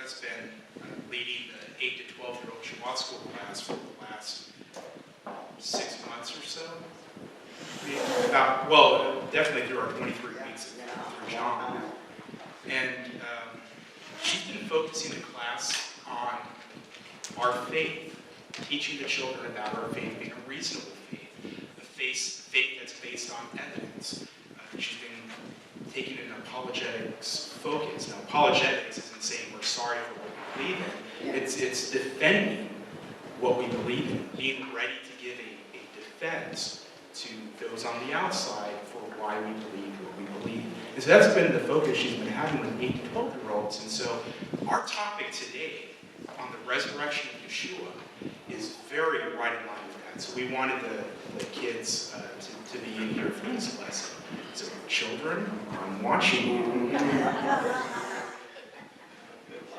has been leading the 8 to 12-year-old Shabbat school class for the last 6 months or so. Definitely through our 23 weeks through John. And she's been focusing the class on our faith, teaching the children about our faith being a reasonable faith, faith that's based on evidence. She's been taking an apologetics focus. Now, apologetics isn't saying we're sorry for what we believe in. It's defending what we believe in, being ready to give a defense to those on the outside for why we believe what we believe. And so that's been the focus she's been having with 8 to 12-year-olds. And so our topic today on the resurrection of Yeshua is very right in line with that. So we wanted the kids to be in here for this lesson. So children, I'm watching you.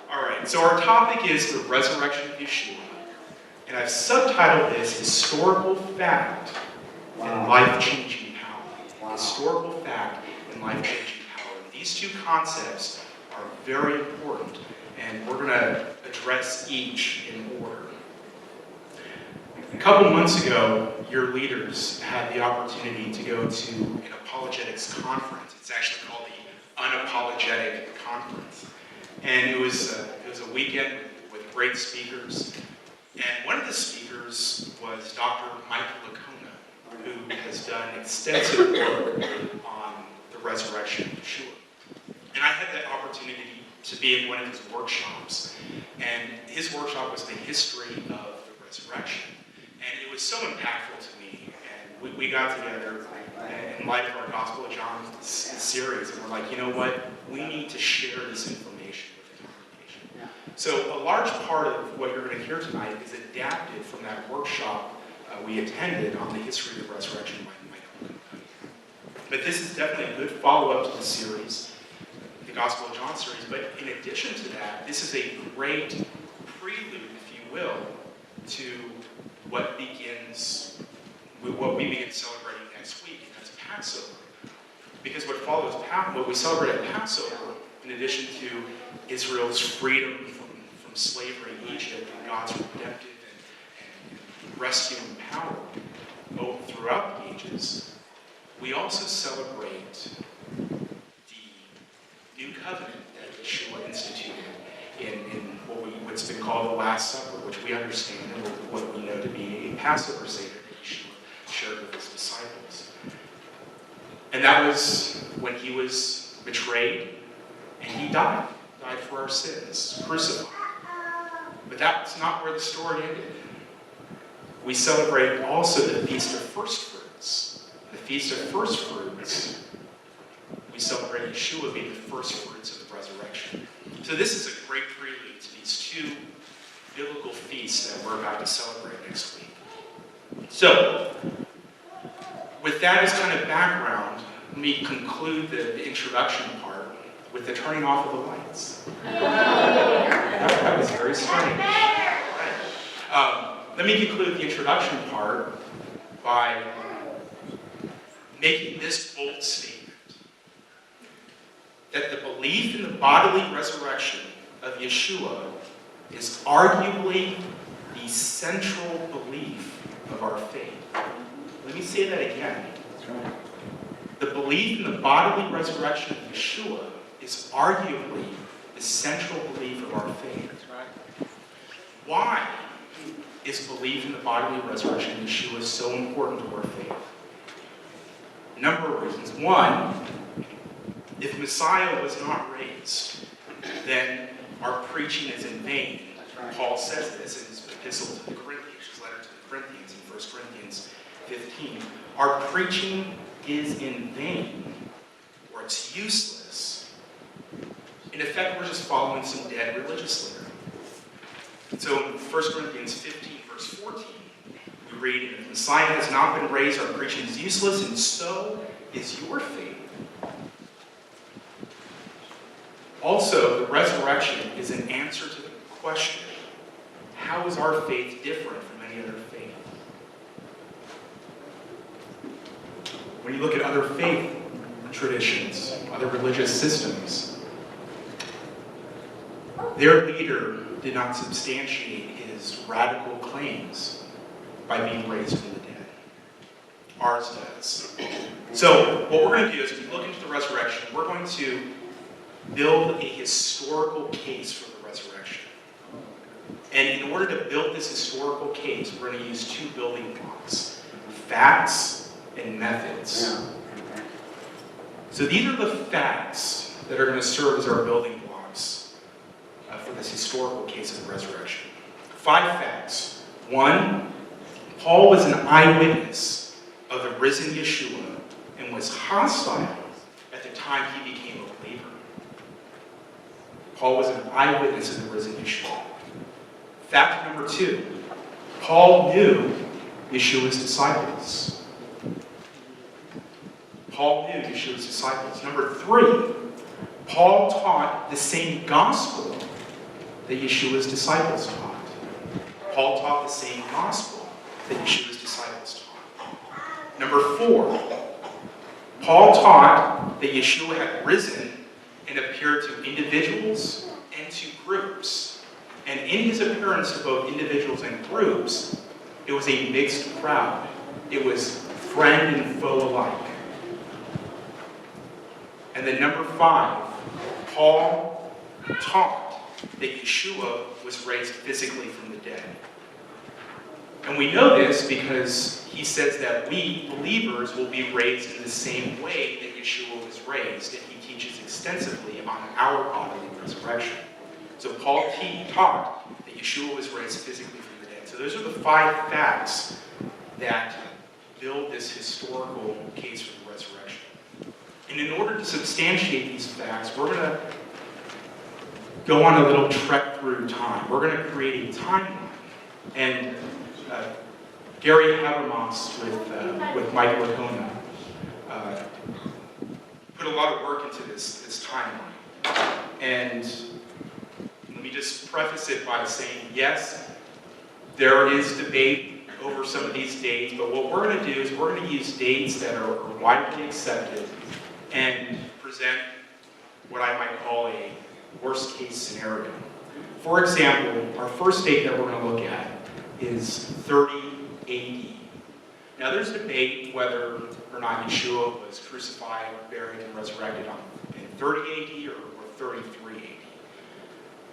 All right, so our topic is the resurrection of Yeshua. And I've subtitled this Historical Fact and Life-Changing Power. Historical fact and life-changing power. These two concepts are very important, and we're going to address each in order. A couple months ago, your leaders had the opportunity to go to an apologetics conference. It's actually called the Unapologetic Conference. And it was a weekend with great speakers. And one of the speakers was Dr. Michael Lacona, who has done extensive work on the resurrection of Yeshua. And I had the opportunity to be in one of his workshops. And his workshop was the history of the resurrection. And it was so impactful to me. And we got together in light of our Gospel of John series, and we're like, you know what? We need to share this information with the congregation. So a large part of what you're going to hear tonight is adapted from that workshop we attended on the history of the resurrection by Michael. But this is definitely a good follow-up to the series, the Gospel of John series. But in addition to that, this is a great prelude, if you will, to what we begin celebrating next week, and that's Passover. Because what we celebrate at Passover, in addition to Israel's freedom from slavery in Egypt and God's redemptive and rescuing power throughout the ages, we also celebrate the new covenant that Yeshua instituted in what's been called the Last Supper, which we understand and what we know to be a Passover Seder that Yeshua shared with his disciples. And that was when he was betrayed and he died for our sins, crucified. But that's not where the story ended. We celebrate also the Feast of First Fruits. The Feast of First Fruits, we celebrate Yeshua being the first fruits of the resurrection. So this is a great prelude to these two biblical feasts that we're about to celebrate next week. So, with that as kind of background, let me conclude the introduction part with the turning off of the lights. That was very strange. Let me conclude the introduction part by making this bold statement. That the belief in the bodily resurrection of Yeshua is arguably the central belief of our faith. Let me say that again. The belief in the bodily resurrection of Yeshua is arguably the central belief of our faith. Why is belief in the bodily resurrection of Yeshua so important to our faith? A number of reasons. One, if Messiah was not raised, then our preaching is in vain. Paul says this in his epistle to the Corinthians, his letter to the Corinthians in 1 Corinthians 15. Our preaching is in vain, or it's useless. In effect, we're just following some dead religious leader. So in 1 Corinthians 15, verse 14, we read, if Messiah has not been raised, our preaching is useless, and so is your faith. Also, the resurrection is an answer to the question, how is our faith different from any other faith? When you look at other faith traditions, other religious systems, their leader did not substantiate his radical claims by being raised from the dead. Ours does. So what we're going to do is we look into the resurrection. We're going to build a historical case for the resurrection. And in order to build this historical case, we're going to use two building blocks: facts and methods. So these are the facts that are going to serve as our building blocks for this historical case of the resurrection. 5 facts. 1, Paul was an eyewitness of the risen Yeshua and was hostile at the time he became a believer. Paul was an eyewitness of the risen Yeshua. Fact number 2, Paul knew Yeshua's disciples. Paul knew Yeshua's disciples. Number 3, Paul taught the same gospel that Yeshua's disciples taught. Paul taught the same gospel that Yeshua's disciples taught. Number 4, Paul taught that Yeshua had risen and appeared to individuals and to groups. And in his appearance to both individuals and groups, it was a mixed crowd. It was friend and foe alike. And then number 5, Paul taught that Yeshua was raised physically from the dead. And we know this because he says that we, believers, will be raised in the same way that Yeshua was raised, and he teaches extensively on our bodily resurrection. So Paul taught that Yeshua was raised physically from the dead. So those are the 5 facts that build this historical case for the resurrection. And in order to substantiate these facts, we're going to go on a little trek through time. We're going to create a timeline. And Gary Habermas with Mike Lacona put a lot of work into this timeline. And let me just preface it by saying, yes, there is debate over some of these dates, but what we're going to do is we're going to use dates that are widely accepted and present what I might call a worst case scenario. For example, our first date that we're going to look at is 30 AD. Now there's debate whether or not Yeshua was crucified, buried, and resurrected in 30 AD or 33 AD.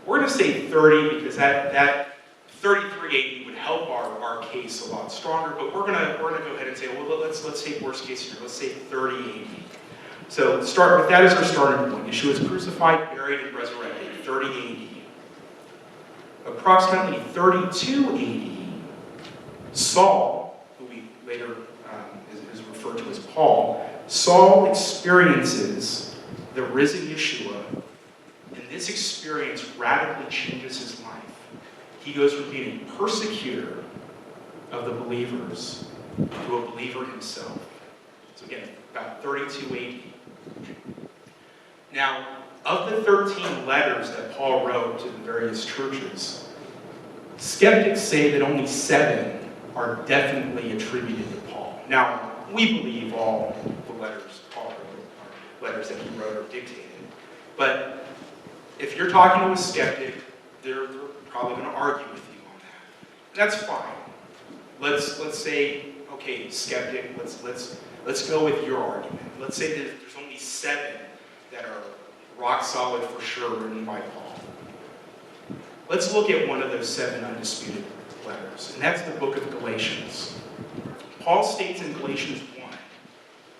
We're going to say 30 because that 33 AD would help our case a lot stronger, but we're going to go ahead and say, well, let's take worst case scenario. Let's say 30 AD. So start with that as our starting point. Yeshua was crucified, buried, and resurrected, 30 AD. Approximately 32 AD, Saul, who we later is referred to as Paul, Saul experiences the risen Yeshua, and this experience radically changes his life. He goes from being a persecutor of the believers to a believer himself. So again, about 32 AD. Now, of the 13 letters that Paul wrote to the various churches, skeptics say that only 7 are definitely attributed to Paul. Now, we believe all the letters Paul wrote are letters that he wrote or dictated. But if you're talking to a skeptic, they're probably going to argue with you on that. And that's fine. Let's say, okay, skeptic, let's go with your argument. Let's say that there's only 7 that are rock solid for sure written by Paul. Let's look at one of those 7 undisputed letters, and that's the book of Galatians. Paul states in Galatians 1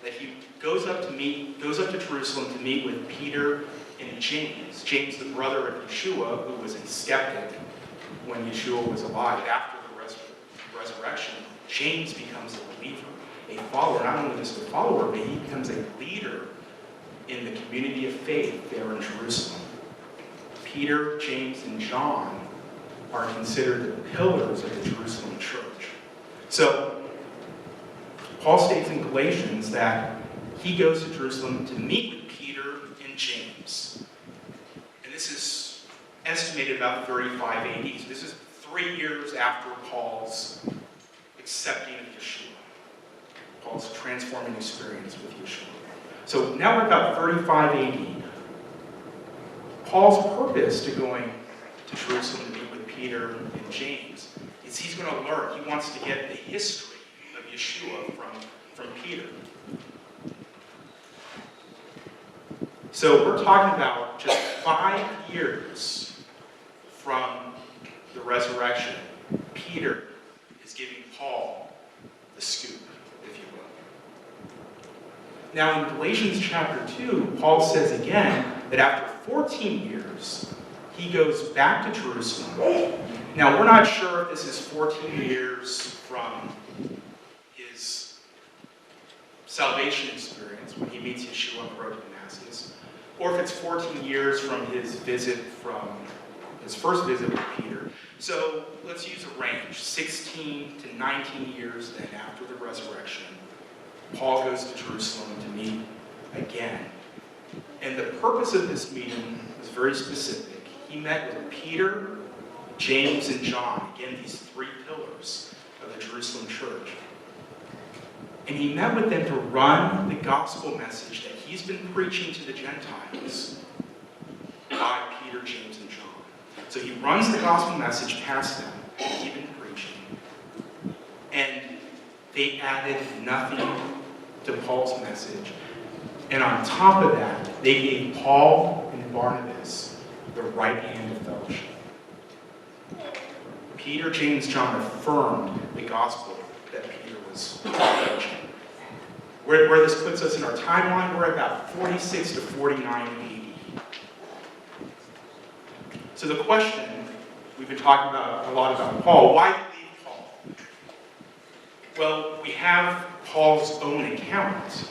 that he goes up to Jerusalem to meet with Peter and James. James, the brother of Yeshua, who was a skeptic when Yeshua was alive after the resurrection. James becomes a believer, a follower, not only just a follower, but he becomes a leader in the community of faith there in Jerusalem. Peter, James, and John are considered the pillars of the Jerusalem church. So, Paul states in Galatians that he goes to Jerusalem to meet with Peter and James. And this is estimated about 35 AD. So this is 3 years after Paul's accepting of Yeshua. Paul's transforming experience with Yeshua. So now we're about 35 AD. Paul's purpose to going to Jerusalem to meet with Peter and James is he's going to learn. He wants to get the history of Yeshua from Peter. So we're talking about just 5 years from the resurrection. Peter is giving Paul the scoop, if you will. Now in Galatians chapter 2, Paul says again that after 14 years, he goes back to Jerusalem. Now we're not sure if this is 14 years from his salvation experience when he meets Yeshua on the road to Damascus, or if it's 14 years from his first visit with Peter. So let's use a range, 16 to 19 years then after the resurrection. Paul goes to Jerusalem to meet again. And the purpose of this meeting was very specific. He met with Peter, James, and John, again, these 3 pillars of the Jerusalem church. And he met with them to run the gospel message that he's been preaching to the Gentiles by Peter, James, and John. So he runs the gospel message past them that he's been preaching. And they added nothing to Paul's message. And on top of that, they gave Paul and Barnabas the right hand of fellowship. Peter, James, John affirmed the gospel that Peter was preaching. Where this puts us in our timeline, we're about 46 to 49 AD. So the question, we've been talking about a lot about Paul. Why did he leave Paul? Well, we have Paul's own account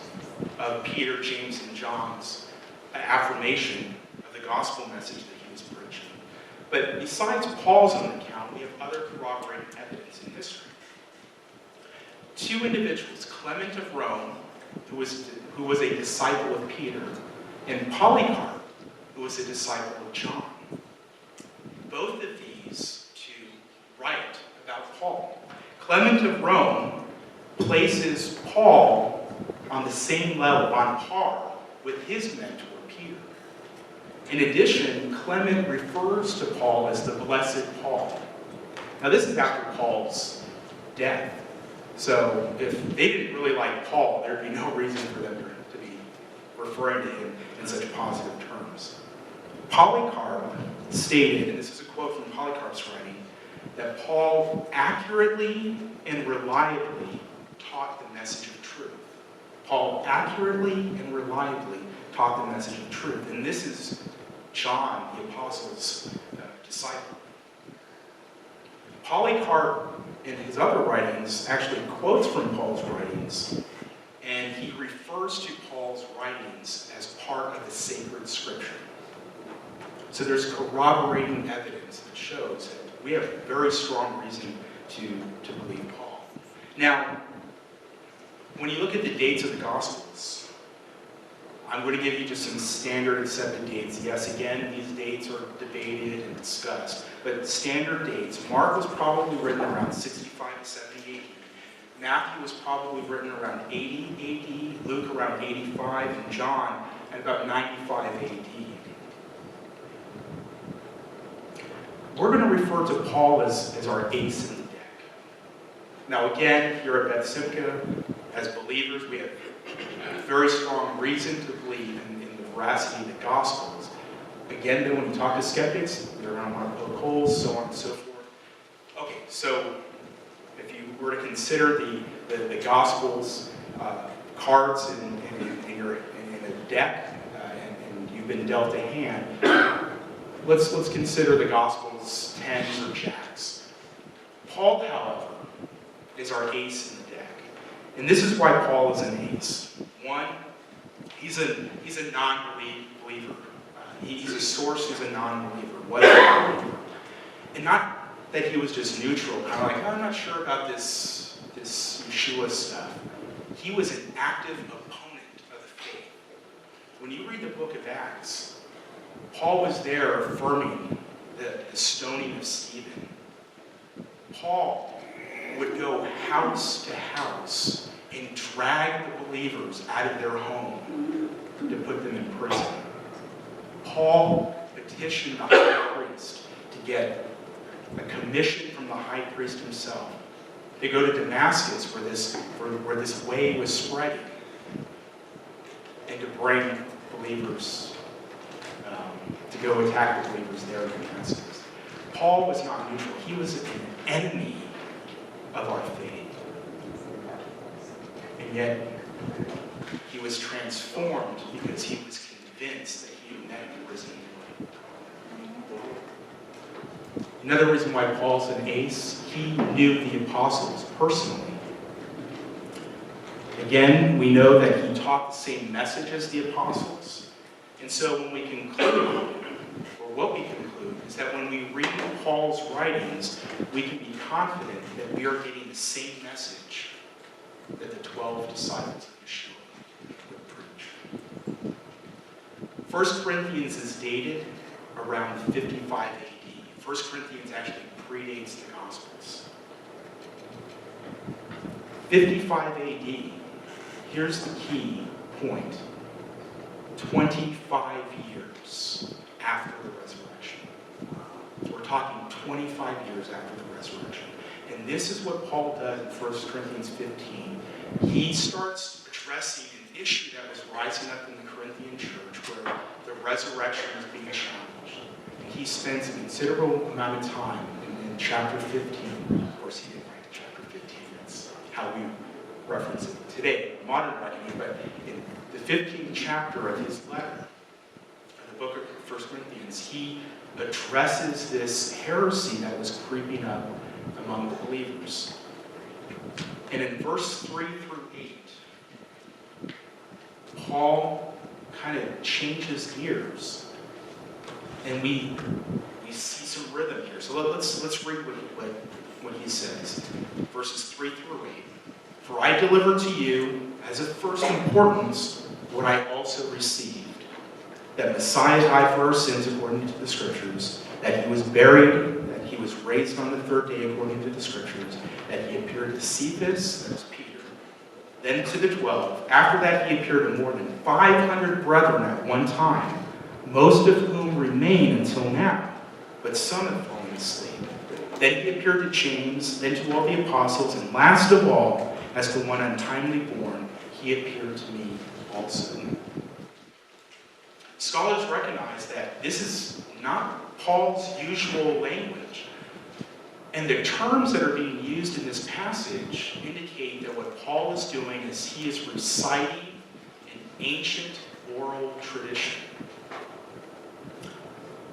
of Peter, James, and John's affirmation of the gospel message that he was preaching. But besides Paul's own account, we have other corroborating evidence in history. 2 individuals, Clement of Rome, who was a disciple of Peter, and Polycarp, who was a disciple of John. Both of these to write about Paul. Clement of Rome places Paul on the same level, on par with his mentor, Peter. In addition, Clement refers to Paul as the Blessed Paul. Now this is after Paul's death. So if they didn't really like Paul, there'd be no reason for them to be referring to him in such positive terms. Polycarp stated, and this is a quote from Polycarp's writing, that Paul accurately and reliably taught the message of truth. Paul accurately and reliably taught the message of truth. And this is John, the apostle's disciple. Polycarp, in his other writings, actually quotes from Paul's writings, and he refers to Paul's writings as part of the sacred scripture. So there's corroborating evidence that shows that we have very strong reason to believe Paul. Now, when you look at the dates of the Gospels, I'm going to give you just some standard accepted dates. Yes, again, these dates are debated and discussed, but standard dates. Mark was probably written around 65 to 70 AD. Matthew was probably written around 80 AD, Luke around 85, and John at about 95 AD. We're going to refer to Paul as our ace in the deck. Now again, here at Beth Simcha, as believers, we have very strong reason to believe in the veracity of the Gospels. Again, then when you talk to skeptics, they're around Mark holes, so on and so forth. Okay, so if you were to consider the Gospels cards in a deck, and you've been dealt a hand, let's consider the Gospels tens or jacks. Paul, however, is our ace in the deck. And this is why Paul is an ace. One, he's a non-believer. He's a source who's a non-believer. What is a non-believer? And not that he was just neutral, kind of like, oh, I'm not sure about this Yeshua stuff. He was an active opponent of the faith. When you read the book of Acts, Paul was there affirming the stoning of Stephen. Paul would go house to house and drag the believers out of their home to put them in prison. Paul petition the high priest to get a commission from the high priest himself to go to Damascus where this way was spreading and to bring believers, to go attack the believers there in Damascus. Paul was not neutral. He was an enemy of our faith. And yet, he was transformed because he was convinced that he had met the risen Lord. Another reason why Paul's an ace, he knew the apostles personally. Again, we know that he taught the same message as the apostles. And so when we conclude, or what we conclude, is that when we read Paul's writings, we can be confident that we are getting the same message that the 12 disciples of Yeshua would preach. 1 Corinthians is dated around 55 AD. 1 Corinthians actually predates the Gospels. 55 AD. Here's the key point. 25 years after the resurrection. We're talking 25 years after the resurrection. And this is what Paul does in 1 Corinthians 15. He starts addressing an issue that was rising up in the Corinthian church where the resurrection was being challenged. And he spends a considerable amount of time in chapter 15. Of course, he didn't write chapter 15. That's how we reference it today, modern reckoning. But in the 15th chapter of his letter, in the book of 1 Corinthians, he addresses this heresy that was creeping up among the believers. And in verse 3 through 8, Paul kind of changes gears. And we see some rhythm here. So let's read what he says. Verses 3 through 8. For I delivered to you as of first importance what I also received. That Messiah died for our sins according to the Scriptures, that he was buried, that he was raised on the third day according to the Scriptures, that he appeared to Cephas, that was Peter, then to the 12. After that he appeared to more than 500 brethren at one time, most of whom remain until now, but some have fallen asleep. Then he appeared to James, then to all the apostles, and last of all, as to one untimely born, he appeared to me also. Scholars recognize that this is not Paul's usual language. And the terms that are being used in this passage indicate that what Paul is doing is he is reciting an ancient oral tradition.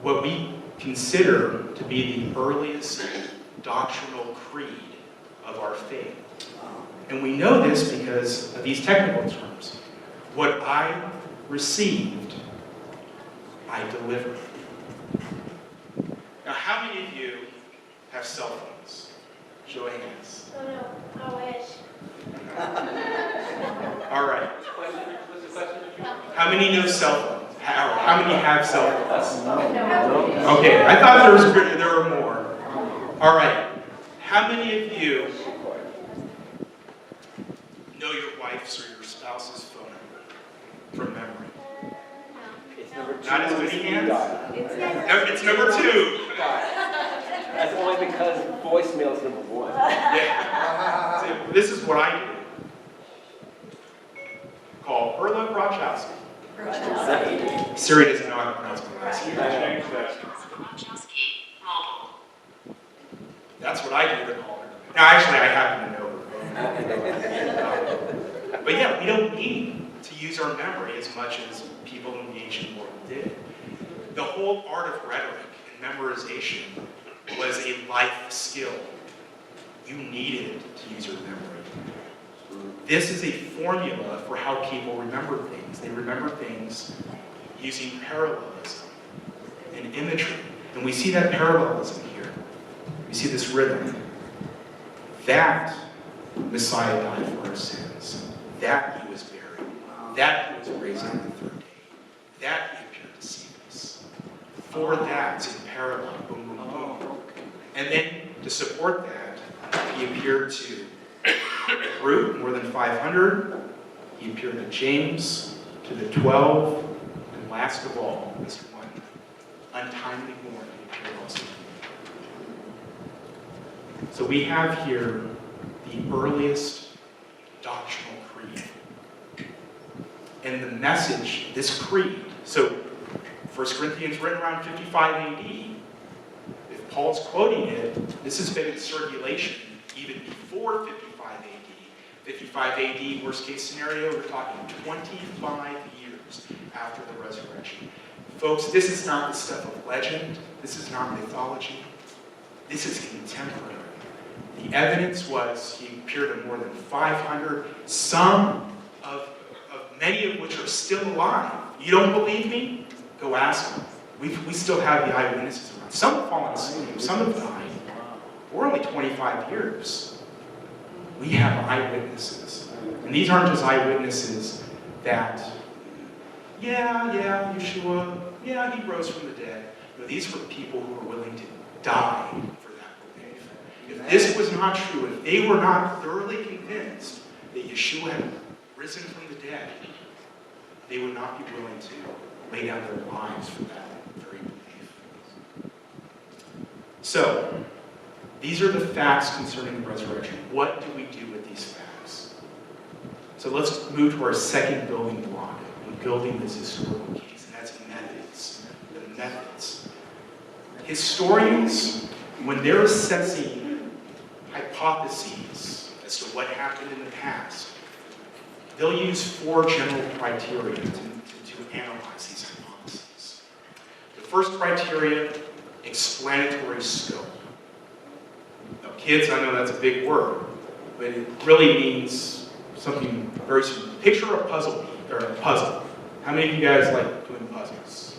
What we consider to be the earliest doctrinal creed of our faith. And we know this because of these technical terms. What I received, I delivered. Now, how many of you have cell phones? Show of hands. Oh no, I wish. All right. What's the question? How many know cell phones? How many have cell phones? No. Okay, I thought there were more. All right. How many of you know your wife's or your spouse's phone number from memory? It's number 2. Not as many hands? No, it's number 2. That's only because voicemail is number 1. Yeah. So this is what I do. Call Perla Grogowski. Siri doesn't know how to pronounce my last name. That's what I do to call her. Now, actually, I happen to know her phone. But yeah, we don't need to use our memory as much as people in the ancient world did. The whole art of rhetoric and memorization was a life skill. You needed to use your memory. This is a formula for how people remember things. They remember things using parallelism and imagery. And we see that parallelism here. We see this rhythm. That Messiah died for our sins. That he was buried. That he was raised on the third day. That he appeared to Cephas. For that, in parallel, boom, boom, boom. And then, to support that, he appeared to a group, more than 500. He appeared to James, to the 12, and last of all, this one untimely born, he appeared also to me. So we have here the earliest doctrinal creed. And the message, this creed, so 1 Corinthians written around 55 AD. If Paul's quoting it, this has been in circulation even before 55 AD. 55 AD, worst case scenario, we're talking 25 years after the resurrection. Folks, this is not the stuff of legend. This is not mythology. This is contemporary. The evidence was he appeared to more than 500, many of which are still alive. You don't believe me? Go ask them. We still have the eyewitnesses around. Some have fallen asleep, some have died. We're only 25 years. We have eyewitnesses. And these aren't just eyewitnesses that, Yeshua, he rose from the dead. No, these were people who were willing to die for that belief. If this was not true, if they were not thoroughly convinced that Yeshua had risen from the dead, they would not be willing to lay down their lives for that very belief. So, these are the facts concerning the resurrection. What do we do with these facts? So let's move to our second building block in building this historical case, and that's methods. The methods. Historians, when they're assessing hypotheses as to what happened in the past, they'll use 4 general criteria to analyze these hypotheses. The first criteria, explanatory scope. Now, kids, I know that's a big word, but it really means something very simple. Picture a puzzle. How many of you guys like doing puzzles?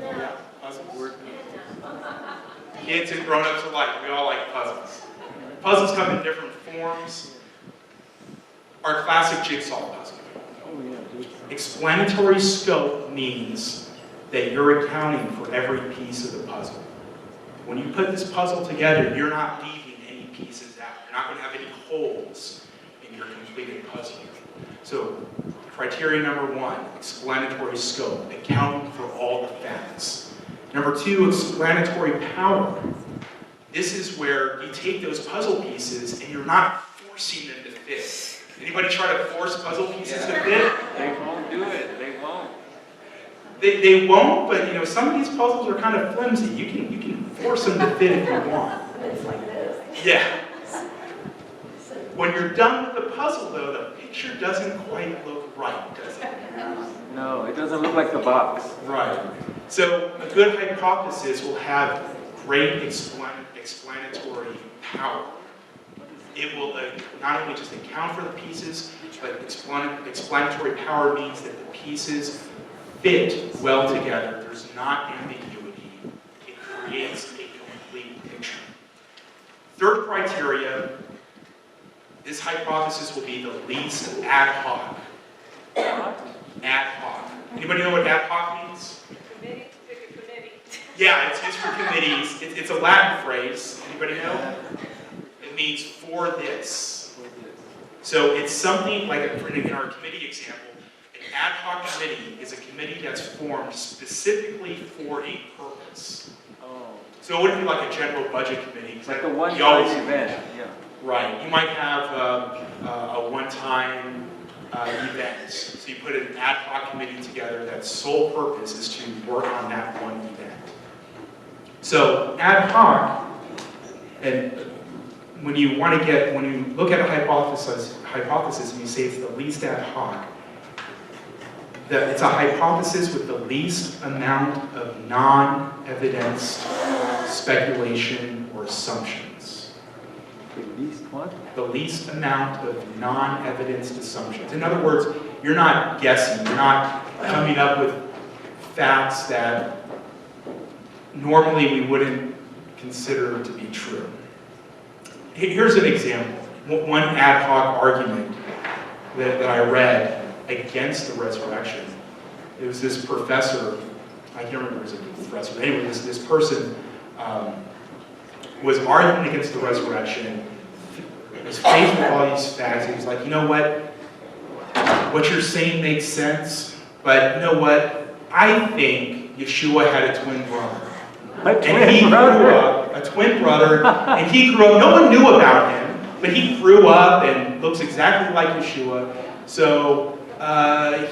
Yeah, puzzles. Kids and grown-ups alike, we all like puzzles. Puzzles come in different forms. Our classic jigsaw puzzle. Explanatory scope means that you're accounting for every piece of the puzzle. When you put this puzzle together, you're not leaving any pieces out. You're not going to have any holes in your completed puzzle. So, criteria number 1, explanatory scope, accounting for all the facts. Number 2, explanatory power. This is where you take those puzzle pieces and you're not forcing them to fit. Anybody try to force puzzle pieces to fit? They won't do it. They won't. They won't, but some of these puzzles are kind of flimsy. You can force them to fit if you want. Yeah. When you're done with the puzzle, though, the picture doesn't quite look right, does it? No, it doesn't look like the box. Right. So a good hypothesis will have great explanatory power. It will not only just account for the pieces, but explanatory power means that the pieces fit well together. There's not ambiguity. It creates a complete picture. Third criteria, this hypothesis will be the least ad hoc. Ad hoc. Anybody know what ad hoc means? Committee, pick a committee. Yeah, it's used for committees. It's a Latin phrase. Anybody know? It means for this. So it's something like, in our committee example, an ad hoc committee is a committee that's formed specifically for a purpose. Oh. So it wouldn't be like a general budget committee. It's like a one-time event. Yeah. Right. You might have a one-time event. So you put an ad hoc committee together that's sole purpose is to work on that one event. So ad hoc, and when you look at a hypothesis and you say it's the least ad hoc, it's a hypothesis with the least amount of non-evidenced speculation or assumptions. The least what? The least amount of non-evidenced assumptions. In other words, you're not guessing, you're not coming up with facts that normally we wouldn't consider to be true. Here's an example. One ad hoc argument that I read against the resurrection. It was this professor, I can't remember if it was a professor, but anyway, this person was arguing against the resurrection. He was faced with all these facts. He was like, you know what you're saying makes sense, but you know what? I think Yeshua had a twin brother. A And he grew up, a twin brother, and he grew up, no one knew about him, but he grew up and looks exactly like Yeshua. So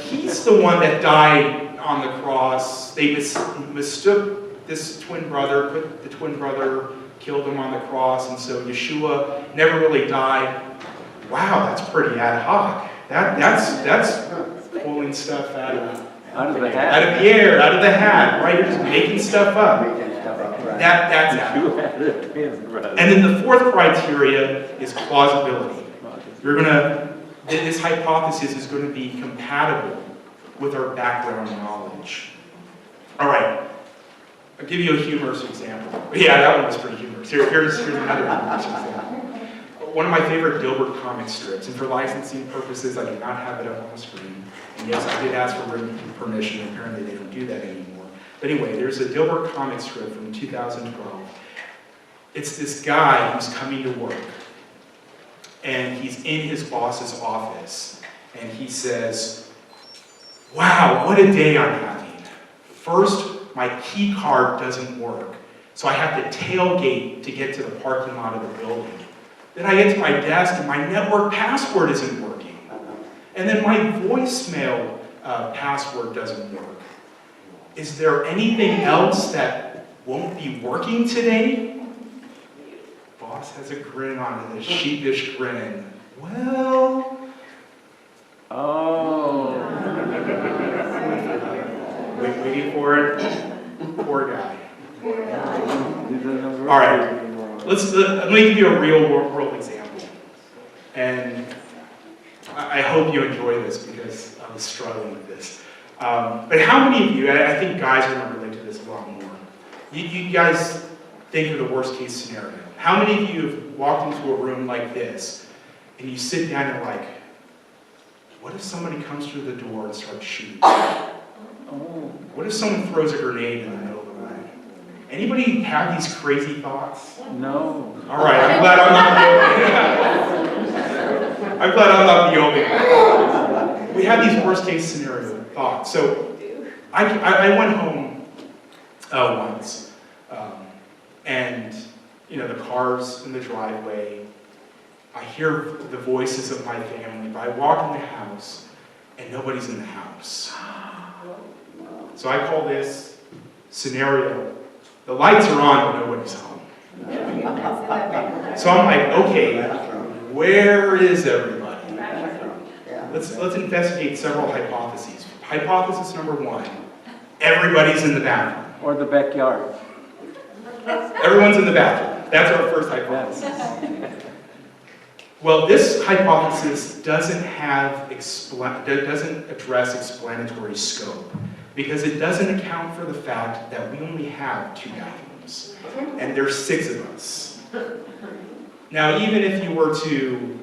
he's the one that died on the cross. They mistook this twin brother, put the twin brother, killed him on the cross, and so Yeshua never really died. Wow, that's pretty ad hoc. That's pulling stuff out of the hat. out of the air, out of the hat, right? You're just making stuff up. That's ad hoc. And then the fourth criteria is plausibility. This hypothesis is going to be compatible with our background knowledge. All right, I'll give you a humorous example. Yeah, that one was pretty humorous. Here's another humorous example. One of my favorite Dilbert comic strips, and for licensing purposes, I do not have it up on the screen. And yes, I did ask for written permission, and apparently they don't do that anymore. But anyway, there's a Dilbert comic strip from 2012. It's this guy who's coming to work, and he's in his boss's office, and he says, "Wow, what a day I'm having. First, my key card doesn't work, so I have to tailgate to get to the parking lot of the building. Then I get to my desk, and my network password isn't working. And then my voicemail password doesn't work. Is there anything else that won't be working today?" Boss has a grin on it, a sheepish grin. "Well..." Oh. Waiting for it. Poor guy. All right. Let me give you a real world example. And I hope you enjoy this because I was struggling with this. But how many of you, I think guys are going to relate to this a lot more. You guys think of the worst case scenario. How many of you have walked into a room like this and you sit down and like, what if somebody comes through the door and starts shooting? What if someone throws a grenade in the middle of the room? Anybody have these crazy thoughts? No. All right, I'm glad I'm not the only one. We have these worst case scenario thoughts. So I went home once, and the cars in the driveway. I hear the voices of my family, but I walk in the house and nobody's in the house. So I call this scenario, the lights are on, but nobody's home. So I'm like, okay, where is everybody? Let's investigate several hypotheses. Hypothesis number one, everybody's in the bathroom. Or the backyard. Everyone's in the bathroom. That's our first hypothesis. Well, this hypothesis doesn't address explanatory scope because it doesn't account for the fact that we only have 2 bathrooms and there's 6 of us. Now, even if you were to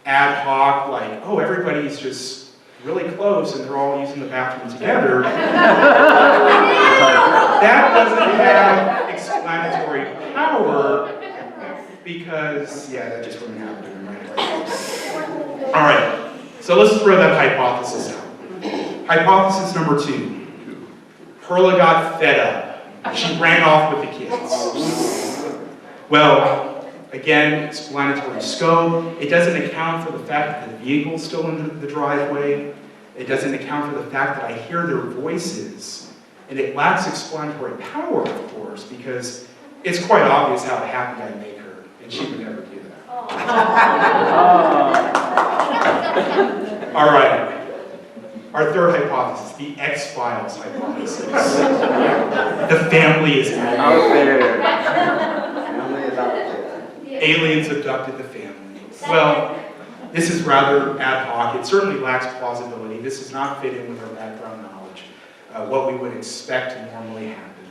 ad hoc, like, oh, everybody's just really close and they're all using the bathroom together, that doesn't have explanatory power because, that just wouldn't happen. All right, so let's throw that hypothesis out. Hypothesis number 2. Perla got fed up. She ran off with the kids. Well, again, explanatory scope. It doesn't account for the fact that the vehicle's still in the driveway. It doesn't account for the fact that I hear their voices. And it lacks explanatory power, of course, because it's quite obvious how it happened I'd make her, and she would never do that. All right. Our third hypothesis, the X-Files hypothesis. The family is out there. Aliens abducted the family. Well, this is rather ad hoc. It certainly lacks plausibility. This does not fit in with our background knowledge, what we would expect to normally happen.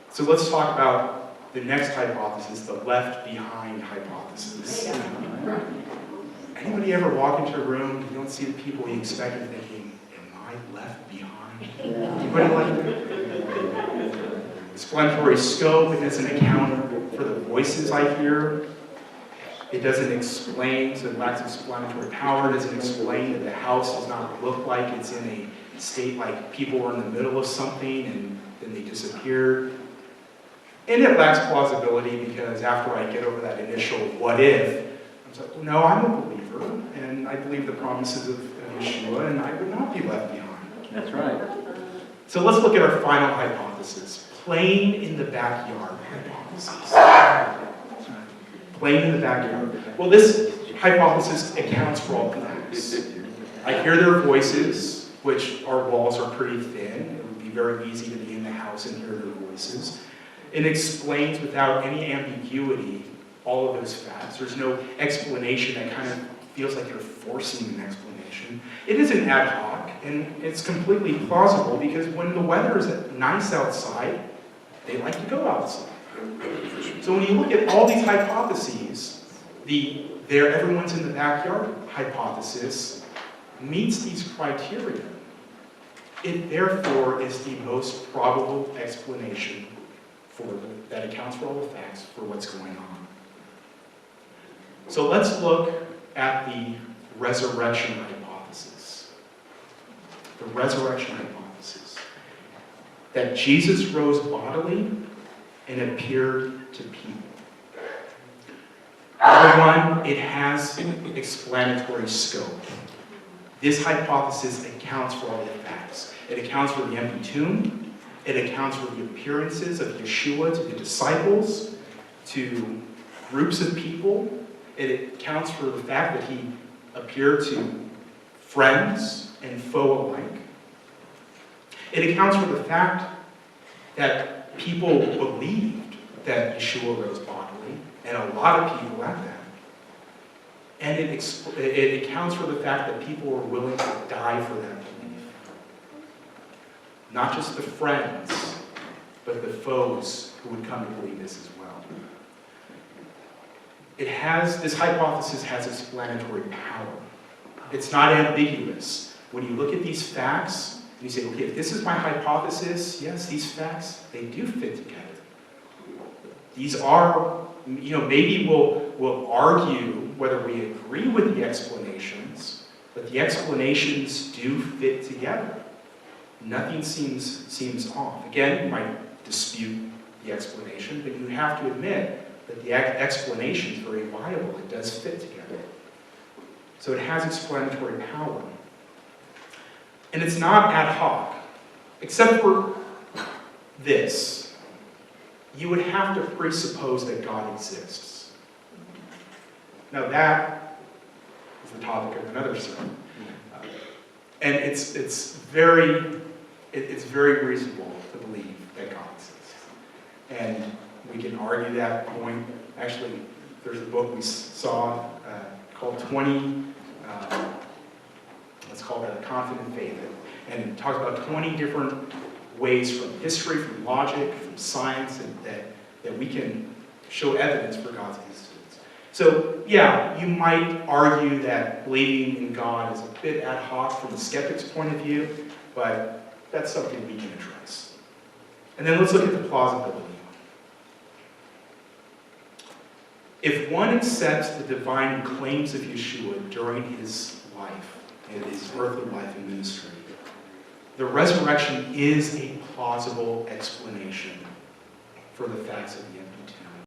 So let's talk about the next hypothesis, the left behind hypothesis. Anybody ever walk into a room, you don't see the people you expect, and thinking, am I left behind? Anybody like that? Explanatory scope, it doesn't account for the voices I hear. It doesn't explain, so it lacks explanatory power. It doesn't explain that the house does not look like it's in a state like people are in the middle of something and then they disappeared. And it lacks plausibility because after I get over that initial what if, I'm like, well, no, I'm a believer, and I believe the promises of Yeshua, and I would not be left behind. That's right. So let's look at our final hypothesis. Playing in the backyard hypothesis. Playing in the backyard. Well, this hypothesis accounts for all things. I hear their voices, which our walls are pretty thin. It would be very easy to be in the house and hear their voices. It explains without any ambiguity all of those facts. There's no explanation that kind of feels like you're forcing an explanation. It isn't ad hoc, and it's completely plausible because when the weather is nice outside, they like to go outside. So when you look at all these hypotheses, everyone's in the backyard hypothesis meets these criteria. It therefore is the most probable explanation that accounts for all the facts for what's going on. So let's look at the resurrection hypothesis. The resurrection hypothesis. That Jesus rose bodily and appeared to people. Number one, it has explanatory scope. This hypothesis accounts for all the facts. It accounts for the empty tomb. It accounts for the appearances of Yeshua to the disciples, to groups of people. It accounts for the fact that he appeared to friends and foe alike. It accounts for the fact that people believed that Yeshua rose bodily, and a lot of people at that. And it accounts for the fact that people were willing to die for that belief. Not just the friends, but the foes who would come to believe this as well. This hypothesis has explanatory power. It's not ambiguous. When you look at these facts, and you say, okay, if this is my hypothesis, yes, these facts, they do fit together. These are, maybe we'll argue whether we agree with the explanations, but the explanations do fit together. Nothing seems off. Again, you might dispute the explanation, but you have to admit that the explanation is very viable. It does fit together. So it has explanatory power. And it's not ad hoc, except for this. You would have to presuppose that God exists. Now that is the topic of another sermon. And it's very reasonable to believe that God exists. And we can argue that point. Actually, there's a book we saw called 20, let's call it a Confident Faith. And it talks about 20 different ways from history, from logic, from science, and that we can show evidence for God's existence. So, yeah, you might argue that believing in God is a bit ad hoc from the skeptic's point of view, but that's something we can address. And then let's look at the plausibility. If one accepts the divine claims of Yeshua during his life, and his earthly life and ministry, the resurrection is a plausible explanation for the facts of the